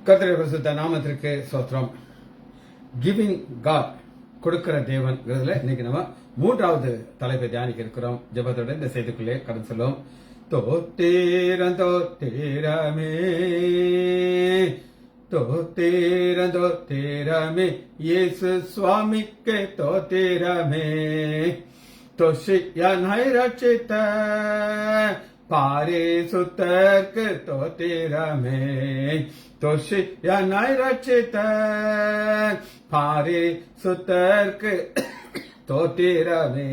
கர்த்தருடைய பரிசுத்த நாமத்திற்கு ஸ்தோத்திரம். கிவிங் காட், கொடுக்கிற தேவன்ங்கிறதுல இன்னைக்கு நம்ம மூன்றாவது தலைப்பை தியானிக்க இருக்கிறோம். ஜெபத்தோட இந்த செய்திக்குள்ளே கடந்து செல்லும். தோத்தீரம் தோத்தீரமே, தோத்தீரம் தோத்தீரமே, இயேசு சுவாமிக்கு தோத்தீரமே. தோஷியனை ரட்சித்த பாரிசுத்தர்க்கு தோத்திரமே, தோஷியனை ரட்சித்த பாரிசுத்தர்க்கு தோத்திரமே.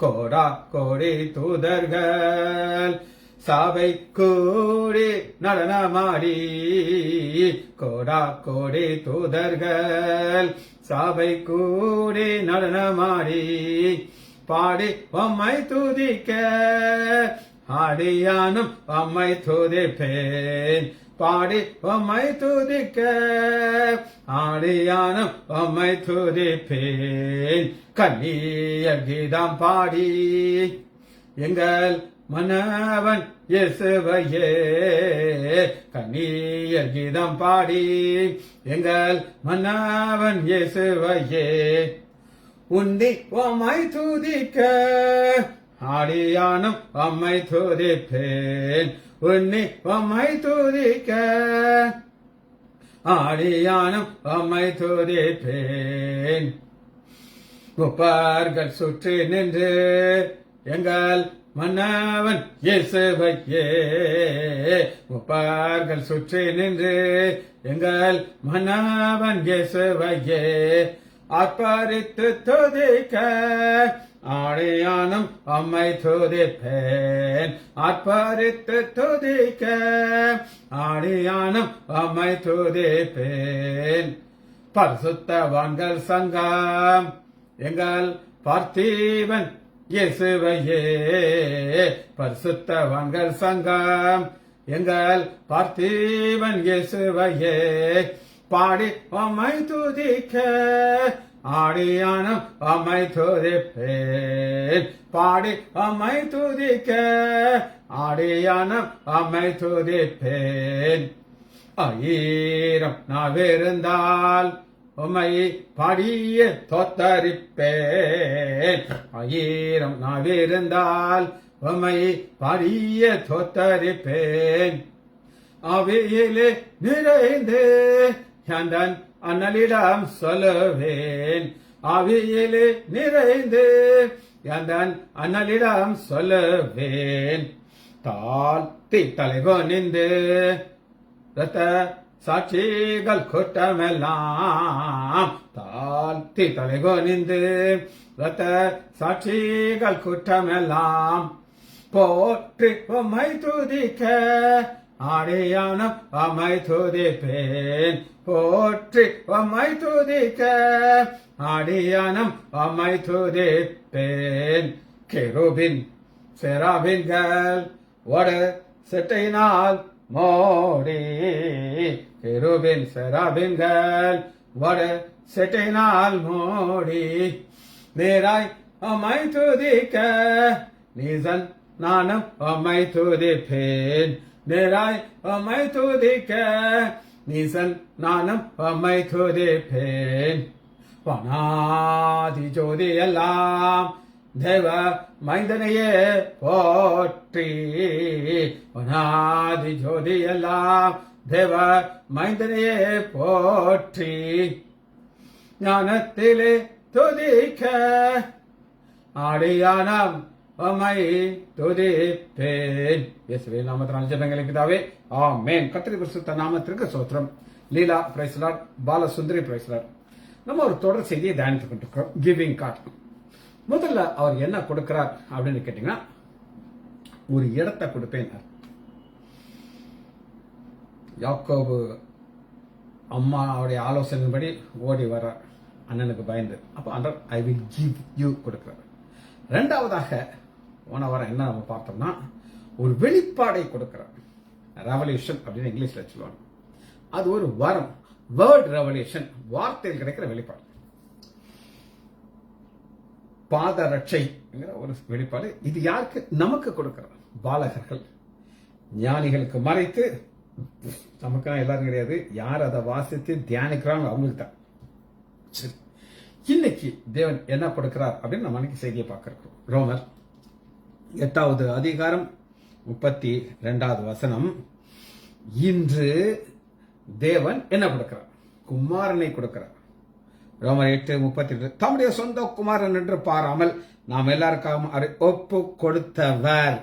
கோடா கோடி தூதர்கள் சபை கூடி நடனமாடி, கோடா கோடி தூதர்கள் சபை கூடி நடனமாடி, பாடி உம்மை துதிக்க ஆடியானும் உம்மை துதிப்பேன், பாடி உம்மை துதிக்க ஆடியானும் உம்மை துதிப்பேன். கண்ணீர் கீதம் பாடி எங்கள் மன்னவன் இயேசுவையே, கண்ணீர் கீதம் பாடி எங்கள் மன்னவன் இயேசுவையே. உண்டி உம்மை துதிக்க ஆடியானும் உம்மை துதிப்பேன், உன்னி உம்மை துதிக்க ஆடியானும் உம்மை துதிப்பேன். முப்பார்கள் சுற்றி நின்று எங்கள் மன்னவன் இயேசுவையே, முப்பார்கள் சுற்றி நின்று எங்கள் மன்னவன் இயேசுவையே. ஆர்ப்பரித்து துதிக்க ஆடியானும் உம்மை துதிப்பேன், ஆர்ப்பரித்து துதிக்க ஆடியானும் உம்மை துதிப்பேன். பரிசுத்தவான்கள் சங்கம் எங்கள் பார்த்தீவன் இயேசுவையே, பரிசுத்தவான்கள் சங்கம் எங்கள் பார்த்தீவன் இயேசுவையே. பாடி உம்மை துதிக்க ஆடியானும் உம்மை துதிப்பேன், பாடி உம்மை துதிக்க ஆடியானும் உம்மை துதிப்பேன். ஆயிரம் நாவிருந்தால் உம்மை பாடிய தோத்தரிப்பேன், ஆயிரம் நாவிருந்தால் உம்மை பாடிய தோத்தரிப்பேன். ஆவியிலே நிறைந்து எந்தன் அண்ணலிடம் சொல்லுவேன், ஆவியிலே நிறைந்து எந்தன் அண்ணலிடம் சொல்லுவேன். தாழ்த்தி தலைகுனிந்து இரத்த சாட்சிகள் குற்றமெல்லாம், தாழ்த்தி தலைகுனிந்து இரத்த சாட்சிகள் குற்றமெல்லாம். போற்றி உம்மை துதிக்க ஆடியானும் உம்மை துதிப்பேன், போற்றி உம்மை துதிக்க ஆடியானும் உம்மை துதிப்பேன். கெரூபின் செராபின்கள் ஒரு செட்டையினால் மோடி, கெரூபின் செராபின்கள் ஒரு செட்டையினால் மோடி. நேராய் உம்மை துதிக்க நீசன் நானும் உம்மை துதிப்பேன், நேராய் உம்மை துதிக்க நீசன் நானும் உம்மை துதிப்பேன். வனாதி ஜோதி எல்லாம் தேவ மைந்தனையே போற்றி, வனாதி ஜோதி எல்லாம் தேவ மைந்தனையே போற்றி. ஞானத்திலே துதிக்க ஆடியானம் உம்மை துதிப்பேன். இயேசுவின் நாமத்தினால் ஜெபங்களை பிதாவே, ஆமென். கர்த்தருடைய பரிசுத்த நாமத்திற்கு ஸ்தோத்திரம். Leela praise lord, Balasundari praise lord. நம்ம ஒரு தொடர் செய்தியை தியானித்துக் கொண்டிருக்கிறோம். Giving god. முதல்ல அவர் என்ன கொடுக்கிறார் அப்படின்னு கேட்டீங்கன்னா, ஒரு இடத்தை கொடுப்பேன். யாக்கோபு அம்மாவுடைய ஆலோசனைப்படி ஓடி வர அண்ணனுக்கு பயந்து, அப்ப ஆண்டவர் ஐ வில் கிவ் யூ கொடுக்கிறார். இரண்டாவதாக போன வாரம் என்ன நம்ம பார்த்தோம்னா, ஒரு வெளிப்பாடை கொடுக்கிறார். ரெவல்யூஷன் அப்படின்னு இங்கிலீஷ்ல சொல்லுவாங்க. அது ஒரு வரம், வேர்ட் ரெவல்யூஷன், வார்த்தையில் கிடைக்கிற வெளிப்பாடு. பாதரட்சை ஒரு வெளிப்பாடு. இது யாருக்கு? நமக்கு கொடுக்கிறார். பாலகர்கள் ஞானிகளுக்கு மறைத்து நமக்கெல்லாம் எல்லாரும் கிடையாது. யார் அதை வாசித்து தியானிக்கிறாங்க அவங்களுக்கு தான். சரி, இன்னைக்கு தேவன் என்ன கொடுக்கிறார் அப்படின்னு நம்ம அன்னைக்கு செய்தியை பார்க்கிறோம். ரோமர் 8வது அதிகாரம் 32வது வசனம். இன்று தேவன் என்ன கொடுக்கிறார்? குமாரனை கொடுக்கிறார். ரோமர் 8:32 தம்முடைய சொந்த குமாரன் என்று பாராமல் நாம் எல்லாருக்காகவும் அதை ஒப்பு கொடுத்தவர்.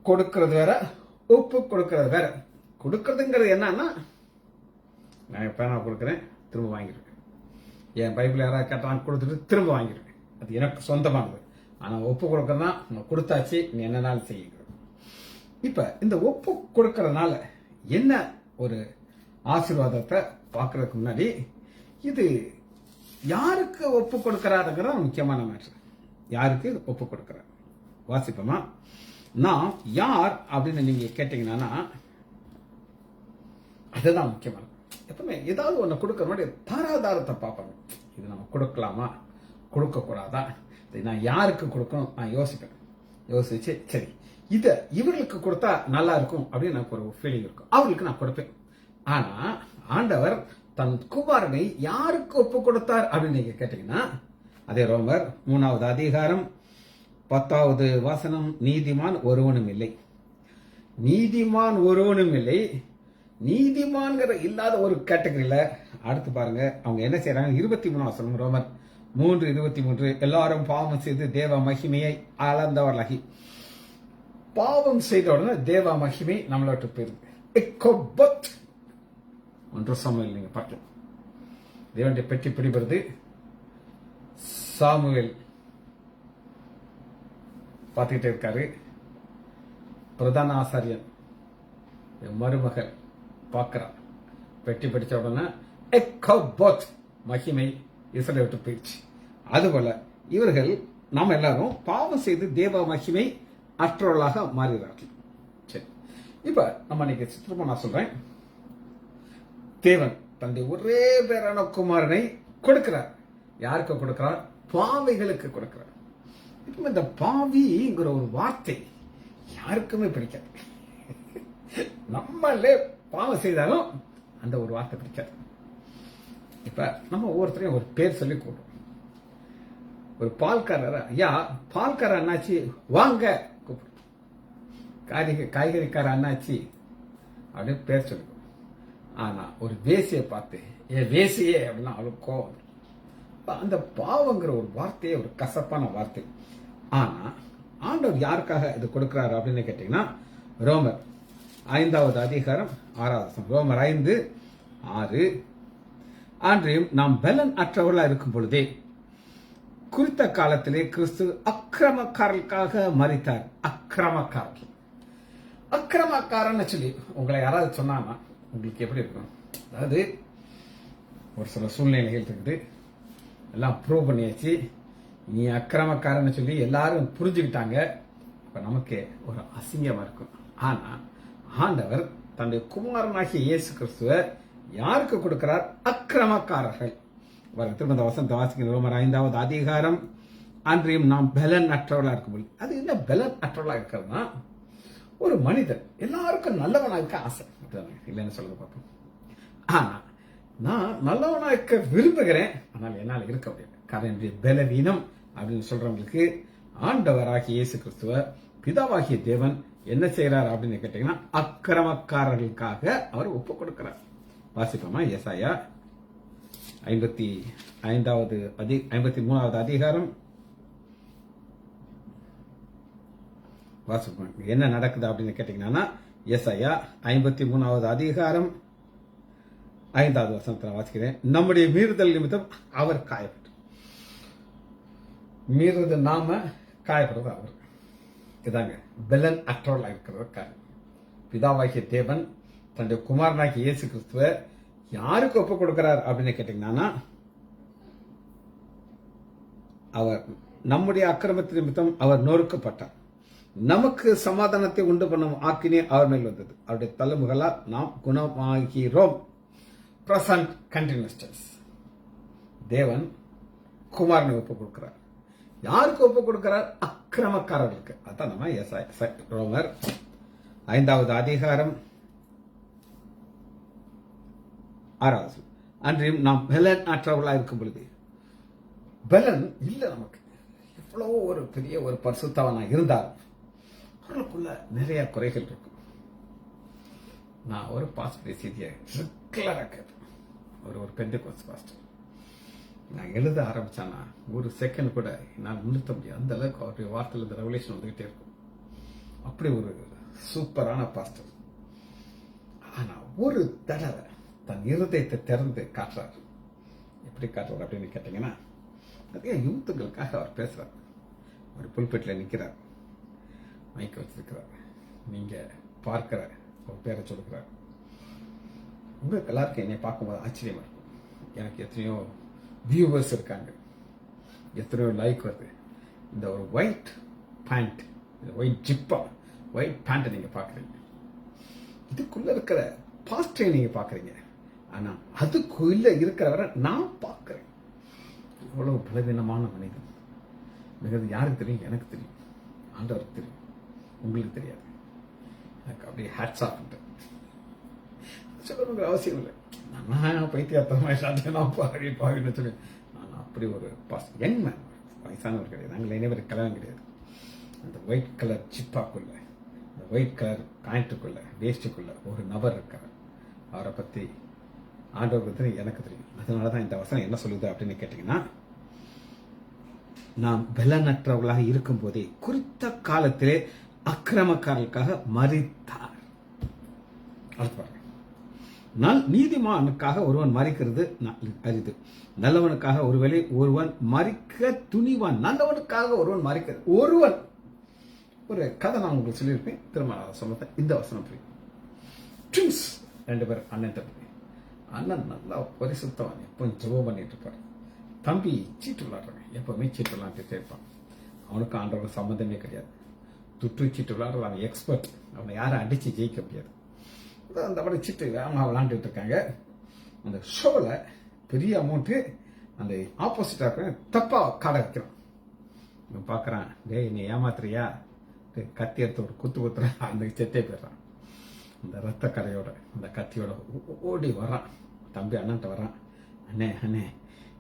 கொடுக்கிறது வேற, ஒப்பு கொடுக்கிறது வேற. கொடுக்கறதுங்கிறது என்னன்னா, நான் எப்ப நான் கொடுக்குறேன், திரும்ப வாங்கிடுவேன். என் பைபிள் யாராவது கேட்டான் கொடுத்துட்டு திரும்ப வாங்கிடுவேன். அது எனக்கு சொந்தமானது. ஆனா ஒப்பு கொடுக்கறதுனா நான் கொடுத்தாச்சு, நீ என்னன்னாலும் செய்யுங்க. இப்ப இந்த ஒப்பு கொடுக்கறதுனால என்ன ஒரு ஆசீர்வாதத்தை பார்க்கறதுக்கு முன்னாடி, இது யாருக்கு ஒப்பு கொடுக்கிறாருங்கிறத முக்கியமான மேட்டர். யாருக்கு ஒப்பு கொடுக்கிறார் வாசிப்போமா? நான் யார் அப்படின்னு நீங்க கேட்டீங்கன்னா அதுதான் முக்கியமானது. எப்பவுமே ஏதாவது ஒண்ணு கொடுக்கற மாதிரி தாராதாரத்தை பார்ப்பாங்க. இது நம்ம கொடுக்கலாமா, கொடுக்க கூடாதா, நான் யாருக்கு கொடுக்கணும் நான் யோசிப்பேன். யோசிச்சு சரி இத இவர்களுக்கு கொடுத்தா நல்லா இருக்கும் அப்படின்னு எனக்கு ஒரு ஃபீலிங் இருக்கும், அவர்களுக்கு நான் கொடுப்பேன். ஆனா ஆண்டவர் தன் குமாரனை யாருக்கு ஒப்பு கொடுத்தார் அப்படின்னு நீங்க கேட்டீங்கன்னா, அதே ரோமர் 3வது அதிகாரம் 10வது வசனம். நீதிமான் ஒருவனும் இல்லை, நீதிமான் ஒருவனும் இல்லை. நீதிமான்கிற இல்லாத ஒரு கேட்டகரியில அடுத்து பாருங்க அவங்க என்ன செய்யறாங்க. 23 வசனம், ரோமர் 3:23. எல்லாரும் பாவம் செய்து தேவ மகிமையை அளந்தவர்களாகி. பாவம் செய்த உடனே தேவ மகிமை நம்மளோட போயிருக்கு. 1 சாமுவேல் நீங்க பார்க்கலாம். தேவனுடைய பெட்டி பிடிபடுது. சாமுவேல் பார்த்துக்கிட்டே இருக்காரு. பிரதான ஆசாரியன் மருமகள் பார்க்கிறார். பெட்டி பிடிச்ச உடனே மகிமை இஸ்ரவேலை விட்டு போயிடுச்சு. அதுபோல இவர்கள் நாம் எல்லாரும் பாவம் செய்து தேவ மகிமை அற்றவர்களாக மாறுகிறார்கள். சரி, இப்ப நம்ம இன்னைக்கு சித்திரமா நான் சொல்றேன். தேவன் தன்னுடைய ஒரே பேரான குமாரனை கொடுக்கிறார். யாருக்கு கொடுக்கிறார்? பாவிகளுக்கு கொடுக்கிறார். இப்ப இந்த பாவிங்கிற ஒரு வார்த்தை யாருக்குமே பிடிக்காது. நம்மளே பாவம் செய்தாலும் அந்த ஒரு வார்த்தை பிடிக்காது. இப்ப நம்ம ஒவ்வொருத்தரையும் ஒரு பேர் சொல்லி கூடுறோம். ஒரு பால்காரர், ஐயா பால்கார அண்ணாச்சி வாங்க கூப்பிடும். காய்கறிக்கார அண்ணாச்சி அப்படின்னு பேர் சொல்லிக்கும். ஆனா ஒரு வேசியை பார்த்து ஏ வேசியே அப்படின்னா அவளுக்கு கோவம். அந்த பாவங்கிற ஒரு வார்த்தையே ஒரு கசப்பான வார்த்தை. ஆனா ஆண்டவர் யாருக்காக இது கொடுக்கிறாரு அப்படின்னு கேட்டீங்கன்னா, ரோமர் 5வது அதிகாரம் 6வது. ரோமர் 5:6. அன்றையும் நாம் பலன் அற்றவர்களா இருக்கும் பொழுதே குறித்த காலத்திலே கிறிஸ்து அக்கிரமக்காரர்களுக்காக மரித்தார். அக்கிரமக்காரர்கள், அக்கிரமக்காரன்னு சொல்லி உங்களை யாராவது சொன்னாங்கன்னா உங்களுக்கு எப்படி இருக்கும்? அதாவது ஒரு சில சூழ்நிலைகள் இருக்குது, எல்லாம் ப்ரூவ் பண்ணியாச்சு, நீ அக்கிரமக்காரன்னு சொல்லி எல்லாரும் புரிஞ்சுக்கிட்டாங்க. அப்ப நமக்கு ஒரு அசிங்கமா இருக்கும். ஆனா ஆண்டவர் தன்னுடைய குமாரனாகிய இயேசு கிறிஸ்துவ யாருக்கு கொடுக்கிறார்? அக்கிரமக்காரர்கள். திரும்ப இந்த வசனத்தை வாசிக்கிற ரோமர் 5வது அதிகாரம். அன்றையும் நாம் பலன் அற்றவர்களா இருக்கும். அது என்ன பலன் அற்றவர்களா இருக்கிறதுனா, ஒரு மனிதன் எல்லாருக்கும் நல்லவனா இருக்க ஆசை இல்லைன்னு சொல்றது பார்ப்போம். ஆனா நான் நல்லவனா இருக்க விரும்புகிறேன், ஆனால் என்னால் இருக்க முடியாது. காரணம் என்னுடைய பலவீனம் அப்படின்னு சொல்றவங்களுக்கு ஆண்டவராகிய இயேசு கிறிஸ்துவ பிதாவாகிய தேவன் என்ன செய்யறார் அப்படின்னு கேட்டீங்கன்னா, அக்கிரமக்காரர்களுக்காக அவர் ஒப்பு கொடுக்கிறார். வாசிப்போமா? ஏசாயா 53வது அதிகாரம் வாசிப்போம். என்ன நடக்குது அப்படின்னு கேட்டீங்கன்னா, ஏசாயா 53வது அதிகாரம் 5வது வசனத்தில் வாசிக்கிறேன். நம்முடைய மீறுதல் நிமித்தம் அவர் காயப்பட்டார். மீறுது நாம, காயப்படுறது அவர். இதாங்க பலன் அற்றவர்களாக இருக்கிறது காரணம். பிதாவாகிய தேவன் தன்னுடைய குமாரனாகிய இயேசு கிறிஸ்துவ யாருக்கு ஒப்பு கொடுக்கிறார் அப்படின்னு கேட்டீங்கன்னா, அவர் நம்முடைய அக்கிரமத்தின் நிமித்தம் அவர் நொறுக்கப்பட்டார். நமக்கு சமாதானத்தை உண்டு பண்ணும் ஆக்கினே அவர் மேல் வந்தது. அவருடைய தலைமுகளால் நாம் குணமாகிறோம். Present continuous tense. தேவன் குமாரனை ஒப்பு கொடுக்கிறார். யாருக்கு ஒப்பு கொடுக்கிறார்? அக்கிரமக்காரர்களுக்கு. அதான் நம்ம ரோமர் 5வது அதிகாரம் 6வது. அன்றையும் நாம் பெலன் அற்றவர்களாக இருக்கும் பொழுது, பெலன் இல்லை நமக்கு, எவ்வளவோ ஒரு பெரிய ஒரு பரிசுத்தவனா இருந்தாலும் அவர்களுக்குள்ள நிறைய குறைகள் இருக்கும். நான் ஒரு பாஸ்டர் செய்தியை ரெகுலராக கேட்பேன். ஒரு பெந்தெகோஸ்து பாஸ்டர் நான் எழுத ஆரம்பிச்சானா ஒரு செகண்ட் கூட நான் நிறுத்த முடியாது. அந்த அளவுக்கு அவருடைய வார்த்தையில் இந்த ரெவலேஷன் வந்துகிட்டே இருக்கும். அப்படி ஒரு சூப்பரான பாஸ்டர். ஆனா ஒரு தடவை தன் இருதயத்தை திறந்து காட்டுறாரு. எப்படி காட்டுறாரு அப்படின்னு கேட்டீங்கன்னா, நிறைய யூத்துகளுக்காக அவர் பேசுறாரு. ஒரு புல்பெட்டில் நிற்கிறார், மைக்க வச்சிருக்கிறார். நீங்க பார்க்கிற ஒரு பேரை சொல்லுகிறார். உங்களுக்கு எல்லாருக்கும் என்னை பார்க்கும்போது ஆச்சரியமா இருக்கும். எனக்கு எத்தனையோ வியூவர்ஸ் இருக்காங்க, எத்தனையோ லைக் வருது. இந்த ஒரு ஒயிட் பேண்ட், ஒயிட் ஜிப்பா, ஒயிட் பேண்ட்டை நீங்க பாக்குறீங்க. இதுக்குள்ள இருக்கிற பாஸ்டரை நீங்க பாக்குறீங்க. ஆனா அதுக்குள்ள இருக்கிறவரை நான் பார்க்கிறேன். எவ்வளவு பலவீனமான மனிதன். மிகவும் யாருக்கு தெரியும்? எனக்கு தெரியும், ஆண்டவருக்கு தெரியும், உங்களுக்கு தெரியாது. எனக்கு அப்படியே ஹேட்ஸ் ஆஃப் சொல்லணுங்கிற அவசியம் இல்லை. நான் பைத்தியத்தமாக நான் பாவின்னு சொல்லி நான் அப்படி ஒரு யங் மேன், வயசானவர் கிடையாது. நாங்கள் இணைவர் கல்யாணம் கிடையாது. அந்த ஒயிட் கலர் சிப்பாக்குள்ள, அந்த ஒயிட் கலர் பேண்ட்டுக்குள்ள, வேஸ்ட்டுக்குள்ள ஒரு நபர் இருக்கார். அவரை பற்றி ஆண்டவர் பற்றி எனக்கு தெரியும். அதனால தான் இந்த வசனம் என்ன சொல்லுது அப்படின்னு கேட்டீங்கன்னா, நாம் பலனற்றவர்களாக இருக்கும் போதே குறித்த காலத்திலே அக்கிரமக்காரர்களுக்காக மரித்தார். நீதிமானுக்காக ஒருவன் மறிக்கிறது அரிது, நல்லவனுக்காக ஒருவேளை ஒருவன் மறிக்க துணிவான். நல்லவனுக்காக ஒருவன் மறிக்கிறது. ஒருவன் ஒரு கதை நான் உங்களுக்கு சொல்லியிருப்பேன், திரும்ப சொல்ல இந்த வசனம் புரியும். ட்வின்ஸ் 2 பேர், அண்ணன் தம்பி. அண்ணன் நல்லா பரிசுத்தவன், எப்போ ஜெபம் பண்ணிட்டு இருப்பார். தம்பி சீட்டு விளையாடுறாங்க, எப்பவுமே சீட்டு விளையாண்டுட்டே இருப்பான். அவனுக்கு ஆண்டவருக்கு சம்மந்தமே கிடையாது. துட்டு சீட்டு விளையாடுற அவன் எக்ஸ்பர்ட். அவனை யாரும் அடிச்சு ஜெயிக்க முடியாது. அந்த மாதிரி சீட்டு வேகமாக விளையாண்டுட்டு இருக்காங்க. அந்த ஷோவில் பெரிய அமௌண்ட்டு அந்த ஆப்போசிட்டாக இருக்கிற தப்பா காடை வைக்கிறான். இவன் பார்க்குறான், டேய் நீ ஏமாத்துறியா, கத்தி எடுத்து ஒரு குத்து குத்துற, அந்த செத்தே போயிடுறான். அந்த ரத்த கரையோட அந்த கத்தியோட ஓடி வரான். தம்பி அண்ணன்ட்ட வரான், அண்ணே அண்ணே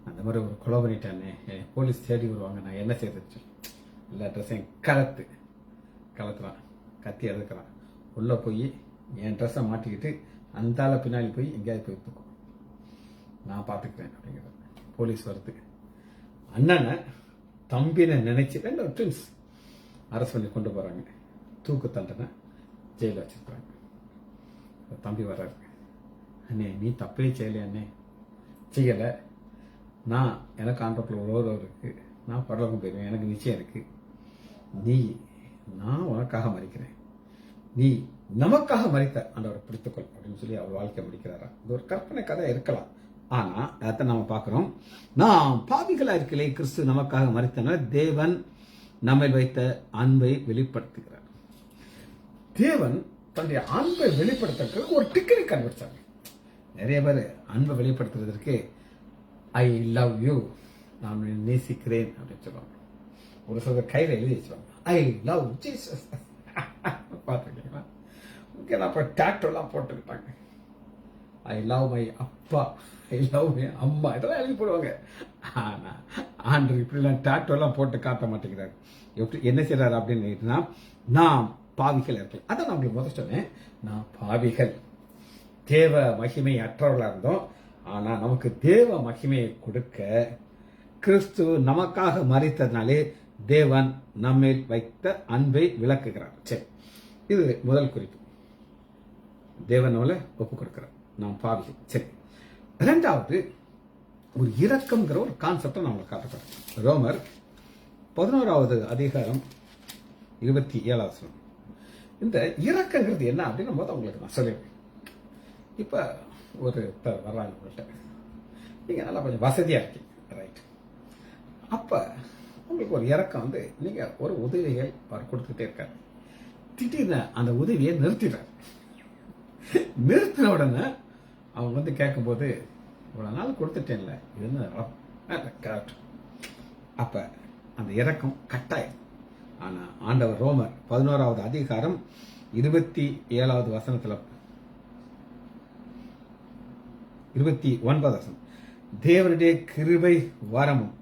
அந்த மாதிரி ஒரு கொலை பண்ணிட்டேன்னே, போலீஸ் தேடி வருவாங்க, நான் என்ன செய்யறது? எல்லா ட்ரெஸ்ஸையும் கலத்துறான், கத்தி எடுக்கிறான். உள்ளே போய் என் ட்ரெஸ்ஸை மாட்டிக்கிட்டு அந்த பின்னாடி போய் எங்கேயாவது போய் தூக்கும், நான் பார்த்துக்கிறேன் அப்படிங்கிறது. போலீஸ் வருது. அண்ணனை தம்பினை நினைச்சு 2 ட்வின்ஸ் அரெஸ்ட் பண்ணி கொண்டு போறாங்க. தூக்கு தண்டனை, ஜெயில வச்சிருக்காங்க. தம்பி வர்றாரு, அண்ணே நீ தப்பே செய்யலையே அண்ணே. செய்யலை, நான் எனக்கு ஆண்டவர்கள் உறவு இருக்கு, நான் பரலோகம் போயிருவேன், எனக்கு நிச்சயம் இருக்கு. நான் உனக்காக மறிக்கிறேன், நீ நமக்காக மறித்த ஆண்டவரை பிடித்துக்கொள் அப்படின்னு சொல்லி அவர் வாழ்க்கை முடிக்கிறாரா. இது ஒரு கற்பனை கதை இருக்கலாம். ஆனா அதை நாம பார்க்கிறோம். நாம் பாவிகளா இருக்கலே, கிறிஸ்து நமக்காக மறித்தனால தேவன் நம்மை வைத்த அன்பை வெளிப்படுத்துகிறார். தேவன் தன்னுடைய அன்பை வெளிப்படுத்துறதுக்கு ஒரு டிக்கெட் கண்டுபிடிச்சாங்க. நிறைய பேர் அன்பை வெளிப்படுத்துறதுக்கு ஐ லவ் யூ, நான் நேசிக்கிறேன் அப்படின்னு சொல்லுவாங்க. ஒரு சில கையில் எழுதி வச்சுருவாங்க, ஐ லவ் ஜீசஸ். பார்த்துருக்கீங்களா? முக்கியம் அப்போ டேட்டோலாம் போட்டுக்கிட்டாங்க. ஐ லவ் மை அப்பா, ஐ லவ் மை அம்மா, இதெல்லாம் எழுதி போடுவாங்க. ஆனால் ஆண்டு இப்படிலாம் டேட்டோலாம் போட்டு காட்ட மாட்டேங்கிறாரு. எப்படி என்ன செய்யறாரு அப்படின்னு கேட்டீங்கன்னா, நாம் பாவிகள் இருக்கலாம். அதான் நான் உங்களுக்கு முதல் சொன்னேன், நான் பாவிகள், தேவ மகிமை அற்றவர்களாக இருந்தோம். ஆனா நமக்கு தேவ மகிமையை கொடுக்க கிறிஸ்து நமக்காக மரித்ததுனாலே தேவன் நம்மேல் வைத்த அன்பை விளக்குகிறார். சரி, இது முதல் குறிப்பு. தேவன் நம்மளை ஒப்புக் கொடுக்கிறார், நாம் பாவிகள். சரி, 2வது ஒரு இரக்கம்ங்கிற ஒரு கான்செப்டை நான் உங்களுக்கு காட்டப்படுறேன். ரோமர் 11வது அதிகாரம் 27வது. இந்த இரக்கங்கிறது என்ன அப்படின்னு போது உங்களுக்கு நான் சொல்லிடுறேன். இப்ப ஒரு வர்றாங்க உங்கள்கிட்ட, நீங்க நல்லா கொஞ்சம் வசதியா இருக்கீங்க, ரைட்? அப்ப உங்களுக்கு ஒரு இறக்கம் வந்து நீங்க ஒரு உதவிகள் அவர் கொடுத்துட்டே இருக்காரு. திடீர்னு அந்த உதவியை நிறுத்திடுறாரு. நிறுத்தின உடனே அவங்க வந்து கேட்கும்போது, இவ்வளவு நாள் கொடுத்துட்டேன்ல, இது என்ன? அப்ப அந்த இறக்கம் கட்டாயம். ஆனா ஆண்டவர் ரோமர் 11வது அதிகாரம் 27வது வசனத்துல 29வது வசனம், தேவனுடைய கிருபை வரமும்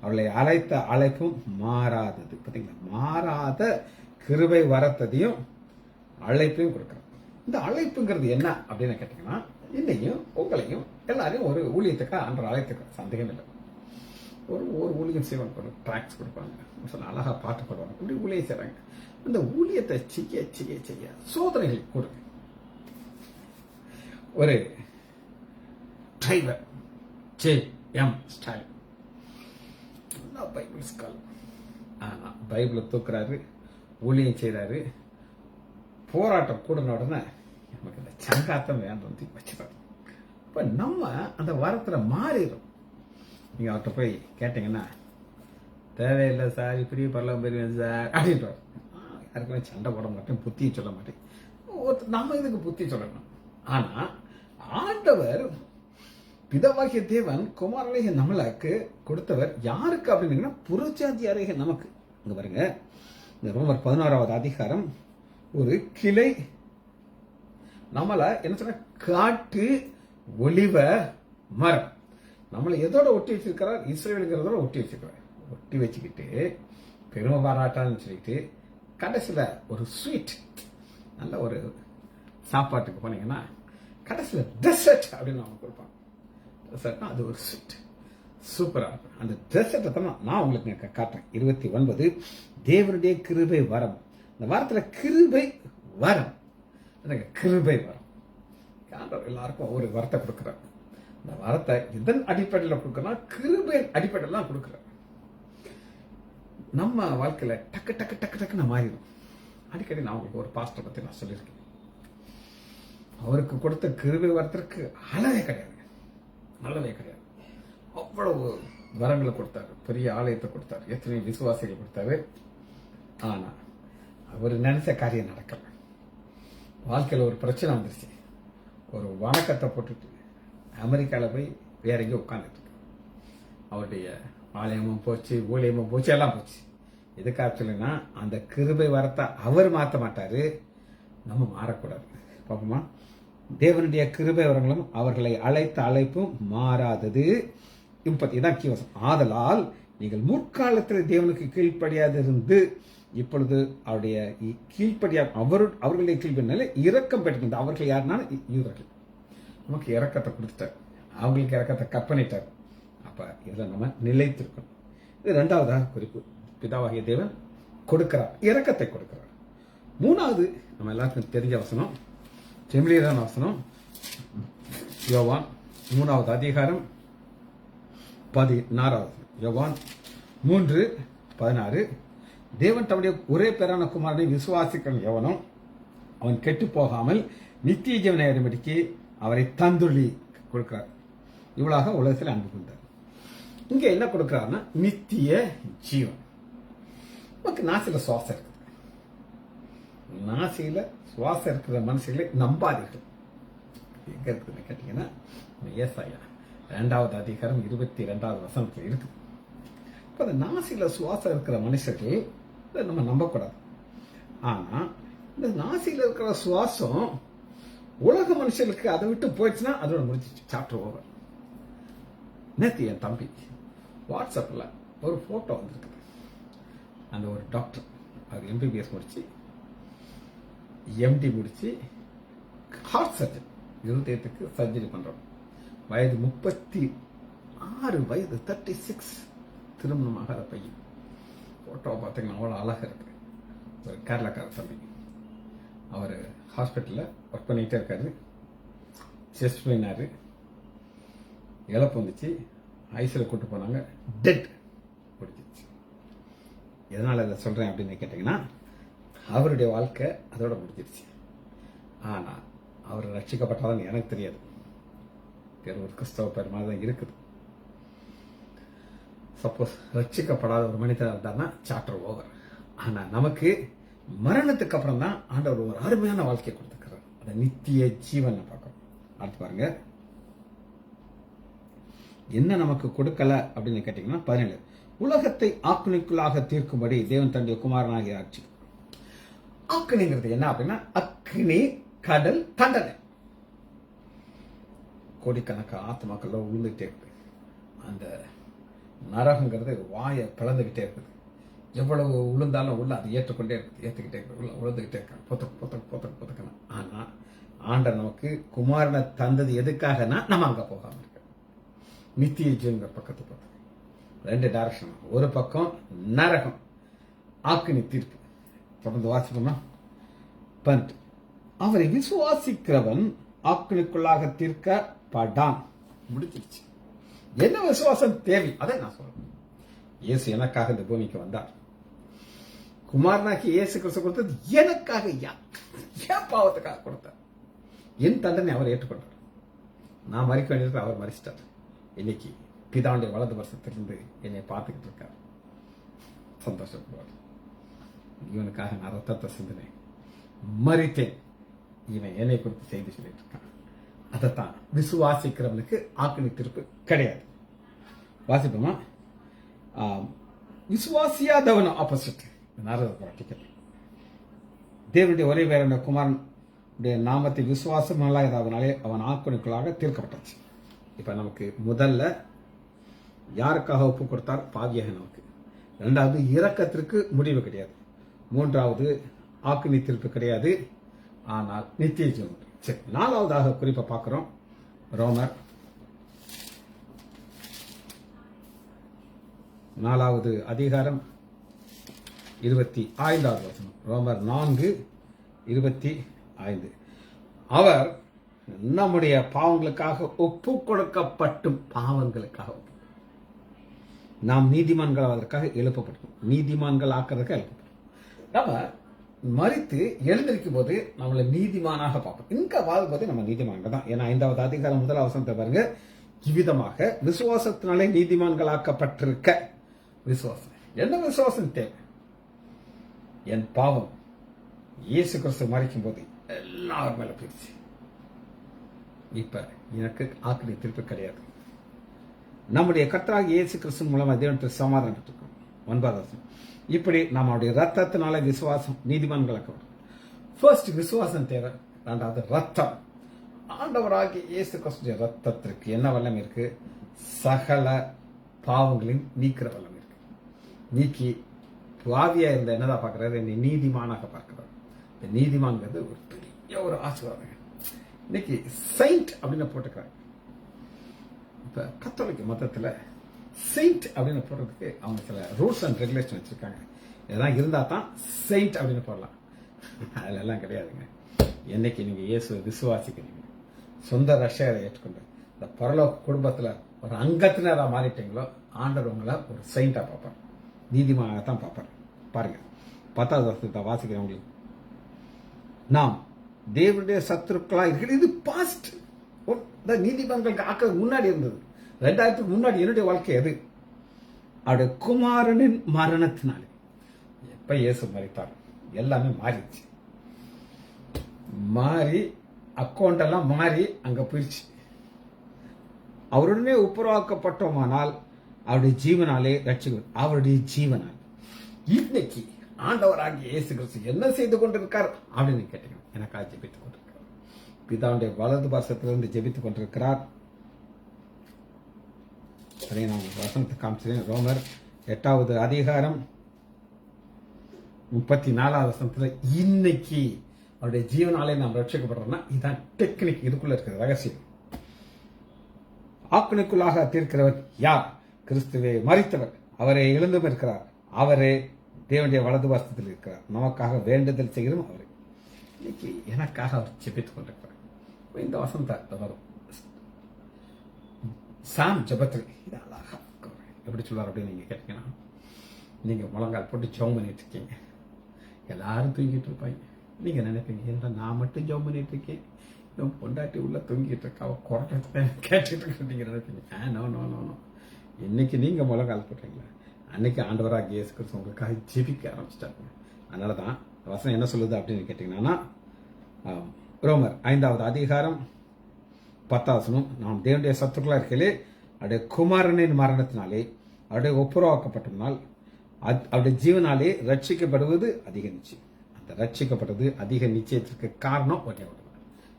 அவளை அழைத்த அழைப்பும் மாறாதது. பார்த்தீங்களா, மாறாத கிருபை வரத்தையும் அழைப்பையும் கொடுக்குறோம். இந்த அழைப்புங்கிறது என்ன அப்படின்னு கேட்டீங்கன்னா, என்னையும் உங்களையும் எல்லாரையும் ஒரு ஊழியத்துக்காக ஆண்டவர் அழைத்துக்க சந்தேகம் இல்லை. ஒரு ஊழியம் செய்வாங்க, ஒரு ட்ராக்ஸ் கொடுப்பாங்க, சொன்ன அழகா பாட்டு பாடுவாங்க, இப்படி ஊழியம் செய்றாங்க. அந்த ஊழியத்தை செய்ய செய்ய செய்ய சோதனைகள் கொடுங்க. ஒரு driver JM style Bible skol, ஆனா பைபிளை தூக்குறாரு, ஊழியம் செய்யறாரு, போராட்டம் கூடின உடனே நமக்கு இந்த சங்காத்தம் வேண்டாம் வச்சுறாரு. இப்ப நம்ம அந்த வாரத்துல மாறிடும். நீங்க அவர்கிட்ட போய் கேட்டீங்கன்னா, தேவையில்லை சார், இப்படி பரலாம் பெறுவேன் சார் அப்படின்றார். யாருக்குமே சண்டை போட மாட்டேன், புத்தியை சொல்ல மாட்டேன். நம்ம இதுக்கு புத்தி சொல்லணும். ஆனா ஆண்டவர் பிதாவாகிய தேவன் குமாரனாகிய நம்மளுக்கு கொடுத்தவர் யாருக்கு அப்படின்னா, புறஜாதியாரைய நமக்கு. இங்க பாருங்க, இந்த ரோமர் 16வது அதிகாரம், ஒரு கிளை நம்மள என்ன சொன்ன, காட்டு ஒலிவ மரம் நம்மளை எதோட ஒட்டி வச்சிருக்கிறார், இஸ்ரேலுங்கிறதோட ஒட்டி வச்சிருக்கிறார். ஒட்டி வச்சுக்கிட்டு பெருமை பாராட்டான்னு சொல்லிட்டு கடைசியில ஒரு ஸ்வீட், நல்ல ஒரு சாப்பாட்டுக்கு போனீங்கன்னா கடைசியில டெசர்ட் அப்படின்னு அவங்க கொடுப்பாங்க. டெசர்ட்னா அது ஒரு ஸ்வீட், சூப்பரா இருக்கும். அந்த டெசர்ட்டை தான் நான் உங்களுக்கு காட்டுறேன். 29, தேவனுடைய கிருபை வரம். இந்த வாரத்துல கிருபை வரம், கிருபை வரம். ஆண்டவர் எல்லாருக்கும் ஒரு வரத்தை கொடுக்கிறார். இந்த வரத்தை இதன் அடிப்படையில் கொடுக்கணும், கிருபை அடிப்படையில் தான் கொடுக்கிறார். நம்ம வாழ்க்கையில டக்கு டக்கு டக்கு டக்குன்னு மாறிடும். அடிக்கடி நான் உங்களுக்கு ஒரு பாஸ்டர் பத்தி நான் சொல்லியிருக்கேன். அவருக்கு கொடுத்த கிருபை வரத்திற்கு அளவே கிடையாது, அளவே கிடையாது. அவ்வளவு வரங்களை கொடுத்தாரு, பெரிய ஆலயத்தை கொடுத்தாரு, எத்தனை விசுவாசிகள் கொடுத்தாரு. ஆனா அவர் நினைச்ச காரியம் நடக்கல. வாழ்க்கையில் ஒரு பிரச்சனை வந்துருச்சு. ஒரு வணக்கத்தை போட்டுட்டு அமெரிக்காவில் போய் வேற எங்கேயும் உட்காந்துட்டு அவருடைய ஆலயமும் போச்சு, ஊழியமும் போச்சு, எல்லாம் போச்சு. எதுக்காக சொல்லுன்னா, அந்த கிருபை வரத்தை அவர் மாற்ற மாட்டாரு, நம்ம மாறக்கூடாது. பாப்போமா, தேவனுடைய கிருபை வரங்களும் அவர்களை அழைத்த அழைப்பும் மாறாதது. 30 இதான் கீவசம். ஆதலால் நீங்கள் முற்காலத்தில் தேவனுக்கு கீழ்ப்படியாதிருந்து இப்பொழுது அவருடைய கீழ்ப்படியா அவர்களுடைய கீழ்ப்படினால இரக்கம் பெற்றிருந்த அவர்கள் யாருனாலும் யூதர்கள். நமக்கு இரக்கத்தை கொடுத்துட்டார், அவங்களுக்கு இரக்கத்தை கற்பனைட்டார். அப்ப இதில் நம்ம நிலைத்திருக்கணும். இது 2வது குறிப்பு. பிதாவாகிய தேவன் கொடுக்கிறார், இரக்கத்தை கொடுக்கிறார். 3வது நம்ம எல்லாருக்கும் தெரிஞ்ச வசனம், செமிலியரான வசனம், யோவான் 3வது அதிகாரம் 16வது. யோவான் 3:16, தேவன் தம்முடைய ஒரே பேரான குமாரனை விசுவாசிக்கிற எவனும் அவன் கெட்டு போகாமல் நித்திய ஜீவனை அடைபடிக்கு அவரை தந்துள்ளி கொடுக்கிறார். இவ்வளவு உலகத்தில் அன்பு கொண்டார். இங்க என்ன கொடுக்கிறாருன்னா, நித்திய ஜீவன். நமக்கு நாசில சுவாசம் இருக்குது. நாசில சுவாசம் இருக்கிற மனுஷர்களை நம்பாதீர்கள். எங்க இருக்குதுன்னு கேட்டீங்கன்னா, ஏசாயா 2வது அதிகாரம் 22வது வசனத்தில் இருக்குது. இப்ப அந்த நாசில சுவாசம் இருக்கிற மனுஷர்கள் நம்ம நம்பக்கூடாது. ஆனா இந்த நாசில இருக்கிற சுவாசம் உலக மனுஷர்களுக்கு அதை விட்டு போயிடுச்சுன்னா அதோட முடிச்சு சாப்டர் ஓவர். நேற்று என் தம்பி வாட்ஸ்அப்ல ஒரு போட்டோ வந்திருக்குது. அந்த ஒரு டாக்டர், அவர் MBBS முடிச்சு MD முடிச்சு ஹார்ட் சர்ஜன், இருதயத்துக்கு சர்ஜரி பண்றோம். வயது 36 வயது, 36, திருமணமாகாத பையன். போட்டோவை பார்த்தீங்கன்னா அவ்வளோ அழகாக இருக்கு. ஒரு கேரளாக்கார தம்பி. அவர் ஹாஸ்பிட்டலில் ஒர்க் பண்ணிகிட்டே இருக்காரு. செஸ்ட் பெயினாரு, இழப்பு வந்துச்சு, ஐசியில் கூட்டு போனாங்க, டெட் பிடிச்சிச்சு. எதனால் இதை சொல்கிறேன் அப்படின்னு கேட்டிங்கன்னா, அவருடைய வாழ்க்கை அதோட முடிஞ்சிருச்சு. ஆனால் அவர் ரட்சிக்கப்பட்டாதான் எனக்கு தெரியாது. ஒரு கிறிஸ்தவ பேர் மாதிரி தான் இருக்குது. சப்போஸ் ரட்சிக்கப்படாத ஒரு மனிதர் இருந்தாருன்னா சாப்டர் ஓவர். ஆனா நமக்கு மரணத்துக்கு அப்புறம் தான் ஆண்டவர் ஒரு அருமையான வாழ்க்கையை கொடுத்துக்கிறார். அந்த நித்திய ஜீவன் பார்க்கணும். அடுத்து பாருங்க, என்ன நமக்கு கொடுக்கல அப்படின்னு கேட்டீங்கன்னா, 17, உலகத்தை ஆக்குனிக்குள்ளாக தீர்க்கும்படி தேவன் தன்னுடைய குமாரனாகிய ஆட்சி. அக்னிங்கிறது என்ன அப்படின்னா அக்னி, கடல், தண்டனை. கோடிக்கணக்கான ஆத்மாக்கள் உழுந்துகிட்டே இருக்கு. அந்த நரகங்கிறது வாயை பிளந்துகிட்டே இருக்குது. எவ்வளவு உளுந்தாலும் உள்ள அது ஏற்றுக்கொண்டே இருக்குது, ஏற்றுக்கிட்டே இருக்கு, உள்ள உழுந்துகிட்டே இருக்காங்க, பொத்தக்கணும். ஆனா ஆண்டவர் நமக்கு குமாரனை தந்தது எதுக்காகனா நம்ம அங்க போகாம இருக்க நித்திய ஜீவங்கிற பக்கத்துக்கு போகிறது. 2 டைரக்ஷன். ஒரு பக்கம் நரகம், ஆக்கினி தீர்ப்பு. தொடர்ந்து வாசிப்போமா? அவரை விசுவாசிக்கிறவன் ஆக்கினிக்குள்ளாக தீர்க்கப்படான். முடிச்சிருச்சு. என்ன விசுவாசம் தேவை அதை நான் சொல்றேன். இயேசு எனக்காக இந்த பூமிக்கு வந்தார். குமாரனாக்கி இயேசு கிறிஸ்து கொடுத்தது எனக்காக, என் பாவத்துக்காக கொடுத்தார். என் தண்டனை அவர் ஏற்றுக்கொண்டார். நான் மறிக்க வேண்டியது அவர் மறிச்சிட்டார். இன்னைக்கு பிதாவுடைய வலது வருஷத்திலிருந்து என்னை பார்த்துக்கிட்டு இருக்கார். சந்தோஷப்படுவார். இவனுக்காக நான் ரத்தத்தை சிந்தினேன், மறித்தேன், இவன் என்னை குறித்து செய்தி சொல்லிட்டு இருக்கான். அதைத்தான் விசுவாசிக்கிறவனுக்கு ஆக்கினி தீர்ப்பு கிடையாது. வாசிப்போமா? விசுவாசியாதவன் ஆப்போசிட். தேவனுடைய ஒரே வேற குமாரனுடைய நாமத்தை விசுவாசம் நல்லாதவனாலே அவன் ஆக்கினிக்குள்ளாக தீர்க்கப்பட்டாச்சு. இப்ப நமக்கு முதல்ல யாருக்காக ஒப்பு கொடுத்தார்? பாவியாக நமக்கு. 2வது இரக்கத்திற்கு முடிவு கிடையாது. 3வது ஆக்கினி தீர்ப்பு கிடையாது, ஆனால் நித்திய ஜீவன். சரி, 4வதாக குறிப்பா பார்க்கிறோம். ரோமர் 4வது அதிகாரம் 25வது வசனம். ரோமர் 4:25. அவர் நம்முடைய பாவங்களுக்காக ஒப்பு கொடுக்கப்பட்டும் பாவங்களுக்காக நாம் நீதிமான்கள் ஆவதற்காக எழுப்பப்பட்டோம். நீதிமான்கள் ஆக்கிறதுக்கு எழுப்பப்பட்டோம். நம்ம மறித்து எழுந்திருக்கும் போது நம்மளை நீதிமானாக பார்ப்போம். இங்க வாழ்வது நம்ம நீதிமான்கள் தான். ஏன்னா 5வது அதிகாரம் 1வது வசனத்தை பாருங்க. இவ்விதமாக விசுவாசத்தினாலே நீதிமான்களாக்கப்பட்டிருக்க. விசுவாசம் என்ன? விசுவாசம் தேவை. என் பாவம் இயேசு கிறிஸ்து மறிக்கும் போது எல்லாரும் மேல போயிடுச்சு. இப்ப எனக்கு ஆக்கினி தீர்ப்பு கிடையாது. நம்முடைய கர்த்தராகிய இயேசு கிறிஸ்து மூலமா தேவனுக்கு சமாதானம் பெற்றிருக்கோம். 9வது வசனம். இப்படி நம்முடைய ரத்தத்தினால விசுவாசம் நீதிமான்களாக்க. ஃபர்ஸ்ட் விசுவாசம் தேவை. 2வது ரத்தம். ஆண்டவராகிய இயேசு கிறிஸ்துடைய ரத்தத்திற்கு என்ன வல்லமை இருக்கு? சகல பாவங்களையும் நீக்கிற வல்லமை இருக்கு. நீக்கி பாவியா இருந்த என்னதான் பார்க்கிறாரு? என்னை நீதிமானாக பார்க்கிறார். இந்த நீதிமான்கிறது ஒரு பெரிய ஒரு ஆசீர்வாதம். இன்னைக்கு செயின்ட் அப்படின்னு போட்டுக்கிறாங்க. இப்ப கத்தோலிக்க மதத்துல செயின்ட் அப்படின்னு போடுறதுக்கு அவங்க சில ரூல்ஸ் அண்ட் ரெகுலேஷன் வச்சிருக்காங்க. இதெல்லாம் இருந்தா தான் செயின்ட் அப்படின்னு போடலாம். அதுல எல்லாம் கிடையாதுங்க. என்னைக்கு நீங்க இயேசுவை விசுவாசிக்கிறீங்க, சொந்த ரஷ்யரை ஏற்றுக்கொண்டு இந்த பரலோக குடும்பத்துல ஒரு அங்கத்தினரா மாறிட்டீங்களோ, ஆண்டவர் உங்களை ஒரு செயின்டா பார்ப்பார், நீதிமானாகத்தான் பார்ப்பார். பாருங்க 10வது வருஷத்தை வாசிக்கிறவங்களுக்கு, நாம் தேவனுடைய சத்துருக்களா இருக்கிறது. இது பாஸ்ட். நீதிமன்றங்களுக்கு ஆக்க முன்னாடி இருந்தது. 2000க்கு முன்னாடி என்னுடைய வாழ்க்கை அது. அவருடைய குமாரனின் மரணத்தினாலே எப்ப இயேசு மரித்தார் எல்லாமே மாறிடுச்சு. மாறி அக்கௌண்ட் எல்லாம் மாறி அங்க போயிடுச்சு. அவருடனே ஒப்புரவாக்கப்பட்டோமானால் அவருடைய ஜீவனாலே ரட்சிக்கும். அவருடைய ஜீவனால் இன்னைக்கு ஆண்டவராகிய இயேசு கிறிஸ்து என்ன செய்து கொண்டிருக்கார் அப்படின்னு கேட்டீங்க. எனக்காக ஜெபித்துக் கொண்டிருக்கிறார். பிதாவுடைய வலது பாசத்திலிருந்து ஜெபித்துக் கொண்டிருக்கிறார். அதை நான் வசனத்தை காமிச்சேன். ரோமர் 8வது அதிகாரம் 34வது வசனத்துல இன்னைக்கு அவருடைய ஜீவனாலே நாம் ரட்சிக்கப்படுறோம்னா இதுதான் டெக்னிக். இதுக்குள்ள இருக்கிற ரகசியம். ஆக்கினைக்குள்ளாக தீர்க்கிறவர் யார்? கிறிஸ்துவே மரித்தவர், அவரே எழுந்தும் இருக்கிறார், அவரே தேவனுடைய வலது பாசத்தில் இருக்கிறார். நமக்காக வேண்டுதல் செய்கிறோம் அவரை. இன்னைக்கு எனக்காக அவர் ஜெபித்துக் கொண்டிருக்கிறார். இந்த வசனத்தை வரும் சாம் ஜபத்தில் இது அழகா எப்படி சொல்லுவார் அப்படின்னு நீங்க கேட்டீங்கன்னா, நீங்க முழங்கால் போட்டு ஜெபம் பண்ணிட்டு இருக்கீங்க, எல்லாரும் தூங்கிட்டு இருப்பாங்க. நீங்க நினைப்பீங்க, என்ன நான் மட்டும் ஜெபம் பண்ணிட்டு இருக்கேன், பொண்டாட்டி உள்ள தூங்கிட்டு இருக்கா, குறைக்க கேட்டுட்டு இருக்க நீங்க நினைப்பீங்க. No no no no. இன்னைக்கு நீங்க முழங்கால் போட்டீங்களா, அன்னைக்கு ஆண்டவராக இயேசு கிறிஸ்து உங்களுக்காக ஜெபிக்க ஆரம்பிச்சிட்டாங்க. அதனாலதான் வசனம் என்ன சொல்லுது அப்படின்னு கேட்டீங்கன்னா, ரோமர் 5வது அதிகாரம் 10வது வசனம், நாம் தேவனுடைய சத்துருக்களா இருக்கையிலே அவருடைய குமாரனின் மரணத்தினாலே அவருடைய ஒப்புரவாக்கப்பட்டனால் அவருடைய ஜீவனாலே ரட்சிக்கப்படுவது அதிக நிச்சயம். ரட்சிக்கப்பட்டது அதிக நிச்சயத்திற்கு காரணம் ஒரே ஒன்று.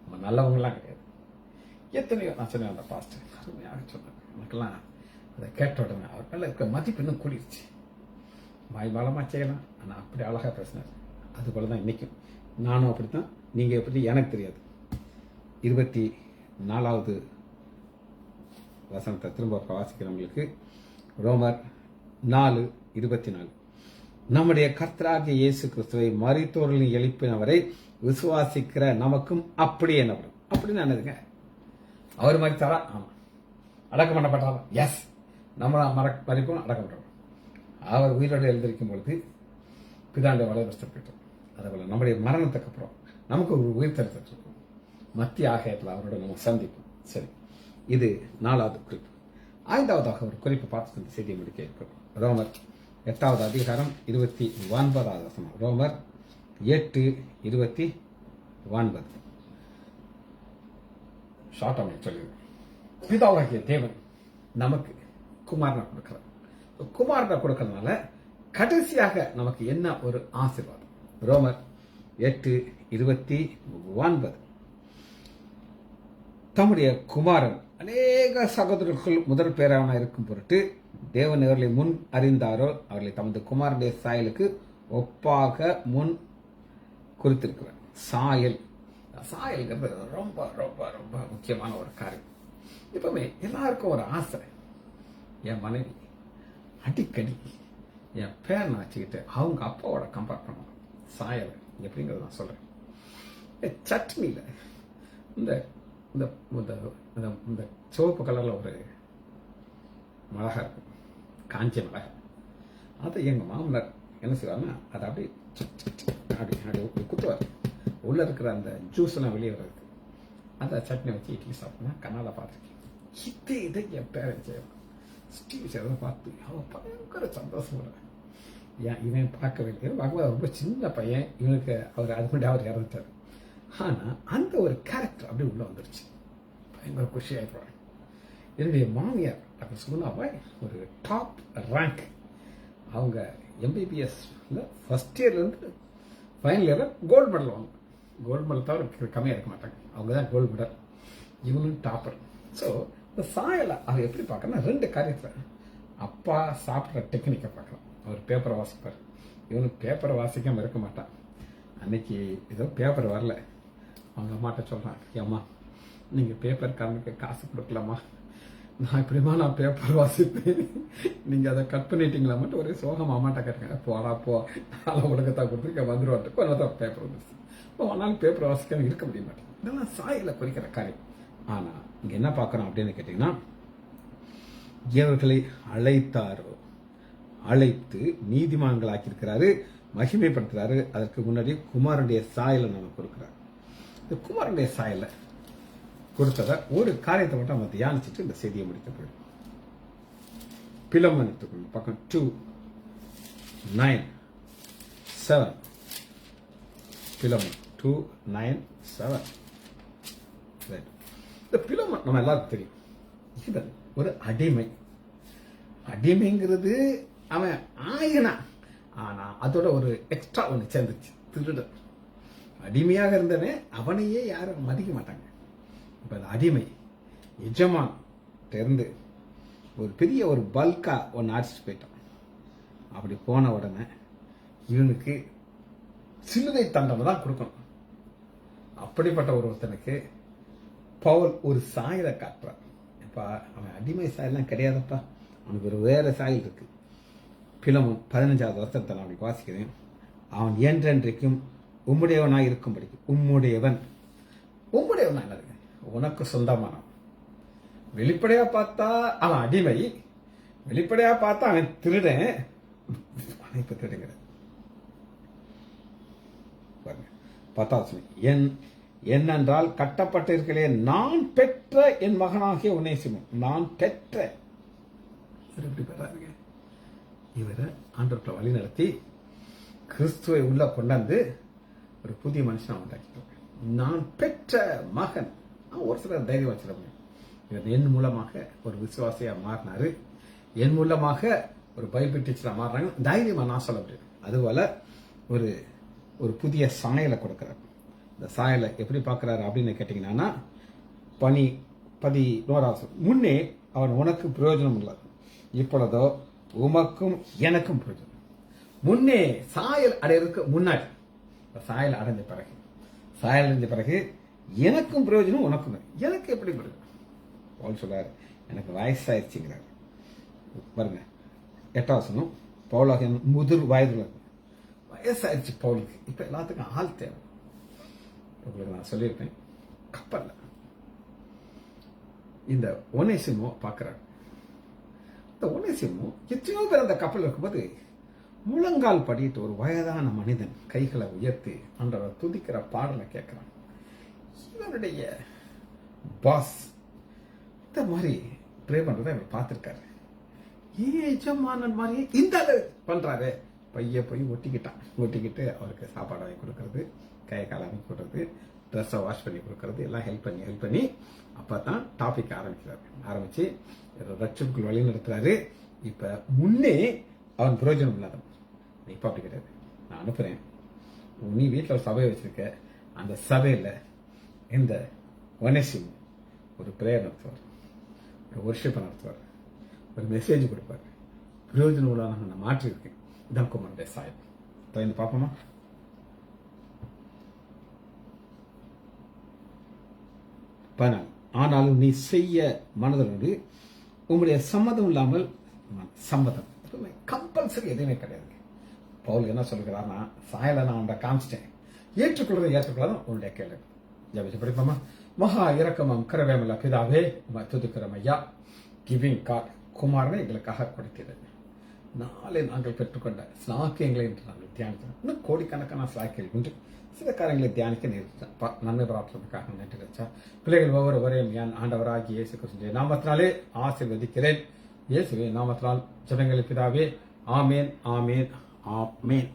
நம்ம நல்லவங்களாம் கிடையாது. எத்தனையோ நான் சொன்னேன், அந்த பாஸ்டர் அருமையாக சொன்னேன். எனக்கெல்லாம் அதை கேட்ட உடனே அவர் மேலே இருக்க மதிப்பு இன்னும் கூடிருச்சு. வாய்மாலமாக செய்யலாம், ஆனால் அப்படி அழகாக பேசினார். அதுபோல தான் இன்றைக்கும் நானும் அப்படி தான். நீங்கள் எப்படி எனக்கு தெரியாது. 24வது வசனத்தை திரும்ப வாசிக்கிறவங்களுக்கு, ரோமர் 4:24, நம்முடைய கர்த்தராகிய இயேசு கிறிஸ்துவை மரித்தோர்களின் எழுப்பினவரை விசுவாசிக்கிற நமக்கும் அப்படியே என்னப்படும். அப்படின்னு என்னதுங்க? அவர் மரித்தாரா? ஆமாம். அடக்கம் பண்ணப்பட்டாரா? எஸ். நம்ம மறிப்போம், அடக்கம் பண்ணுறோம். அவர் உயிரோடு எழுந்திருக்கும் பொழுது பிதாண்ட வலதுபுறத்தில் போயிட்டோம். அதேபோல் நம்முடைய மரணத்துக்கு அப்புறம் நமக்கு ஒரு உயிர் தரித்திட்டு இருக்கும். மத்திய ஆகாயத்தில் அவரோட நம்ம சந்திப்போம். சரி, இது 4வது குறிப்பு. 5வதாக ஒரு குறிப்பு பார்த்து இந்த செய்தியை முடிக்க இருக்கிறோம். ரோமர் 8வது அதிகாரம் 29வது வசனம். ரோமர் 8:29. ஷார்ட் ஆக சொல்லுங்க. பிதாவாகிய தேவன் நமக்கு குமாரனை கொடுக்கிறார். குமாரனை கொடுக்கறதுனால கடைசியாக நமக்கு என்ன ஒரு ஆசீர்வாதம்? ரோமர் 8:29, தம்முடைய குமாரன் அநேக சகோதரர்கள் முதல் பேரான இருக்கும் பொருட்டு தேவன் அவர்களை முன் அறிந்தாரோ அவர்களை தமது குமாரனுடைய சாயலுக்கு ஒப்பாக முன் குறித்திருக்கிறார். சாயல்ங்கிறது ரொம்ப ரொம்ப ரொம்ப முக்கியமான ஒரு காரியம். இப்பவுமே எல்லாருக்கும் ஒரு ஆசை, என் மனைவி அடிக்கடி என் பேரனை வச்சுக்கிட்டு அவங்க அப்பாவோட கம்பேர் பண்ணுவாங்க. சாயல் எப்படிங்கிறத நான் சொல்றேன். சட்னியில் இந்த இந்த இந்த சிவப்பு கலர்ல ஒரு மிளகா இருக்கும், காஞ்ச மிளகா. அதை எங்கள் மாமனார் என்ன செய்வாங்கன்னா அதை அப்படியே அப்படி குத்துவார். உள்ளே இருக்கிற அந்த ஜூஸ் எல்லாம் வெளியே வர்றதுக்கு அதை சட்னி வச்சு இட்லி சாப்பிட்னா கண்ணால் பார்த்துருக்கேன். இதை என் பேரன் செய்வான். ஸ்டீவ் செய்வதை பார்த்து அவன் பயங்கர சந்தோஷம். ஏன் இவன் பார்க்கவே இல்லை, பார்க்கும்போது ரொம்ப சின்ன பையன் இவனுக்கு. அவர் அது மட்டும் அவர் இறந்துட்டார். ஆனால் அந்த ஒரு கேரக்டர் அப்படியே உள்ளே வந்துருச்சு. பயங்கர குஷியாகிடுவாங்க. என்னுடைய மாமியார் டாக்டர் சுகுணாபாய் ஒரு டாப் ரேங்க். அவங்க எம்பிபிஎஸ்ல ஃபர்ஸ்ட் இயர்லேருந்து ஃபைனல் இயரில் கோல்டு மெடல் வாங்க. கோல்டு மெடல் தவிர கம்மியாக இருக்க மாட்டாங்க. அவங்க தான் கோல்டு மெடல், இவனும் டாப்பர். ஸோ இந்த சாயலை அவர் எப்படி பார்க்கறனா 2 காரியத்தில். அப்பா சாப்பிட்ற டெக்னிக்கை பார்க்கலாம். அவர் பேப்பரை வாசிப்பார், இவனுக்கு பேப்பரை வாசிக்காமல் இருக்க மாட்டான். அன்னைக்கு ஏதோ பேப்பர் வரல, அவங்க அம்மாட்ட சொல்கிறான், ஏம்மா நீங்கள் பேப்பர் காரனுக்கு காசு கொடுக்கலாமா? நான் இப்படிமா நான் பேப்பர் வாசிப்பேன், நீங்கள் அதை கட் பண்ணிட்டீங்களா மட்டும் ஒரே சோகம் அம்மாட்ட கேட்குங்க. போடா போ, நாளை உலகத்தான் கொடுத்துருக்க வந்துடுவாட்டு கொஞ்சம் தான் பேப்பர் வந்துருச்சு. இப்போ ஆனாலும் பேப்பர் வாசிக்காம இருக்க முடிய மாட்டேன். இதெல்லாம் சாயலை குறிக்கிற காரியம். ஆனால் இங்கே என்ன பார்க்குறோம் அப்படின்னு கேட்டிங்கன்னா, எவர்களை அழைத்தாரோ அழைத்து நீதிமான்கள் ஆக்கியிருக்கிறாரு, மகிமைப்படுத்துறாரு. அதற்கு முன்னாடி குமாரனுடைய சாயலை நம்ம கொடுக்குறாரு. இந்த குமாரனுடைய சாயலை கொடுத்தத ஒரு காரியத்தை மட்டும் நம்ம தியானிச்சுட்டு இந்த செய்தியை முடிக்க போயிடும். பிலமன் பக்கம் 2:9-7. பிலமன் 2:9-7. இந்த பிலமன் நம்ம எல்லாருக்கும் தெரியும். இவன் ஒரு அடிமை. அடிமைங்கிறது அவன் ஆயினா, ஆனா அதோட ஒரு எக்ஸ்ட்ரா ஒன்று சேர்ந்துச்சு, திருடன். அடிமையாக இருந்தவன் அவனையே யாரும் மதிக்க மாட்டாங்க. இப்போ அது அடிமை எஜமான் இருந்து ஒரு பெரிய ஒரு பல்கா ஒன்று அடிச்சுட்டு போயிட்டான். அப்படி போன உடனே இவனுக்கு சிலுவை தண்டனை தான் கொடுக்கணும். அப்படிப்பட்ட ஒருத்தனுக்கு பவுல் ஒரு சாயலை காட்டுறான். இப்போ அவன் அடிமை சாயலாம் கிடையாதுப்பா, அவனுக்கு ஒரு வேற சாயல் இருக்கு. பிலமோன் 15வது வருஷத்தை நான் அப்படி வாசிக்கிறேன். அவன் என்றென்றைக்கும் உம்முடையவனாக இருக்கும்படிக்கு. உம்முடையவன் என்னதுங்க? உனக்கு சொந்தமானவன். வெளிப்படையா பார்த்தா அவன் அடிமை, வெளிப்படையா பார்த்தா அவன் திருடன். இப்ப திருடுங்க 10வது என்னென்றால் கட்டப்பட்டிருக்கிறே நான் பெற்ற என் மகனாகிய உன்னேசிமோன். நான் பெற்ற எப்படி பெறாருங்க? இவரை ஆண்டவர்களை வழி நடத்தி கிறிஸ்துவை உள்ள கொண்டாந்து ஒரு புதிய மனுஷன் உண்டாக்கிட்டோம். நான் பெற்ற மகன். ஒரு சிலர் தைரியம் வச்சிருப்பேன். இவர் என் மூலமாக ஒரு விசுவாசியா மாறினாரு, என் மூலமாக ஒரு பைபிள் டீச்சரா மாறினாங்க. தைரியமா நான் சொல்ல முடியும். அதுபோல ஒரு ஒரு புதிய சாயலை கொடுக்கிறார். இந்த சாயலை எப்படி பார்க்கிறாரு அப்படின்னு கேட்டீங்கன்னா, 11 முன்னே அவன் உனக்கு பிரயோஜனம் இல்லை, இப்பொழுதோ உமக்கும் எனக்கும் பிரயோஜனம். முன்னே சாயல் அடைறதுக்கு முன்னாடி, சாயல் அடைஞ்ச பிறகு எனக்கும் பிரயோஜனம் உனக்கும். எனக்கு எப்படி பிரயோஜனம்? பவுல் சொல்றாரு, எனக்கு வயசாயிருச்சுங்கிறார். பாருங்க 8 பவுலாக முதிர் வயதுல வயசாயிருச்சு பவுலுக்கு. இப்ப எல்லாத்துக்கும் ஆள் தேவை. உங்களுக்கு நான் சொல்லியிருப்பேன், கப்பல்ல இந்த ஒனேசிமோ பார்க்கிறார். இந்த ஒனேசிமோ எத்தனையோ பேர் அந்த கப்பல் இருக்கும்போது முழங்கால் படிட்டு ஒரு வயதான மனிதன் கைகளை உயர்த்தி ஆண்டவரை துதிக்கிற பாடலை கேட்கிறான். இவனுடைய பாஸ் இந்த மாதிரி ப்ரே பண்றதை இவர் பார்த்திருக்காரு. எஜமானன் மாதிரி இந்த பண்றாரு. பைய போய் ஒட்டிக்கிட்டு அவருக்கு சாப்பாடு வாங்கி கொடுக்கறது, கையை கால வாங்கி கொடுக்கறது, ட்ரெஸ்ஸை வாஷ் பண்ணி கொடுக்கறது, எல்லாம் ஹெல்ப் பண்ணி அப்பதான் டாபிக் ஆரம்பிச்சு ரட்சப்புக்குள் வழி நடத்துறாரு. இப்ப முன்னே அவன் பிரயோஜனம் இல்லாதவன், இப்ப அப்படி கிடையாது. நான் அனுப்புறேன், நீ வீட்டில் ஒரு சபையை வச்சிருக்க, அந்த சபையில இந்த ஒனேசிமோ ஒரு பிரேயர் நடத்துவார், ஒரு வொர்ஷிப்பை நடத்துவார், ஒரு மெசேஜ் கொடுப்பார். பிரயோஜனம் உள்ளதாக நான் மாற்றிருக்கேன். இதான் குமாரனுடைய சாயல். தொடர்ந்து பார்ப்போமா? ஆனாலும் நீ செய்ய மனதோடு உங்களுடைய சம்மதம் இல்லாமல் சம்மதம் கம்பல்சரி எதுவுமே கிடையாது. பவுல் என்ன சொல்லுகிறார்னா, சாயலை நான் உன்னை காமிச்சிட்டேன், ஏற்றுக்கொள்ளாத உன்னுடைய கேள்வி. ஜெபிச்சு படிப்போமா? மகா இரக்கமும் கரவேமல்ல பிதாவே, துதிக்கிறோம் ஐயா. கிவிங் காட் குமாரனை எங்களுக்காக கொடுக்கிறது. நாளை நாங்கள் பெற்றுக்கொண்ட ஸ்லாக்கியங்களை என்று நாங்கள் தியானிக்கிறோம். இன்னும் கோடிக்கணக்கான ஸ்லாக்கியங்கள் உண்டு. சில காரியங்களை தியானிக்க நேரிட்டேன். நன்மை பிரார்த்தனைக்காக நன்றி வச்சா பிள்ளைகள் ஒவ்வொருவரையும் என் ஆண்டவராகி இயேசு கிறிஸ்துவின் நாமத்தினாலே ஆசீர்வதிக்கிறேன். இயேசுவின் நாமத்தினால் ஜெபங்களை பிதாவே. ஆமேன், ஆமேன், ஆமேன்.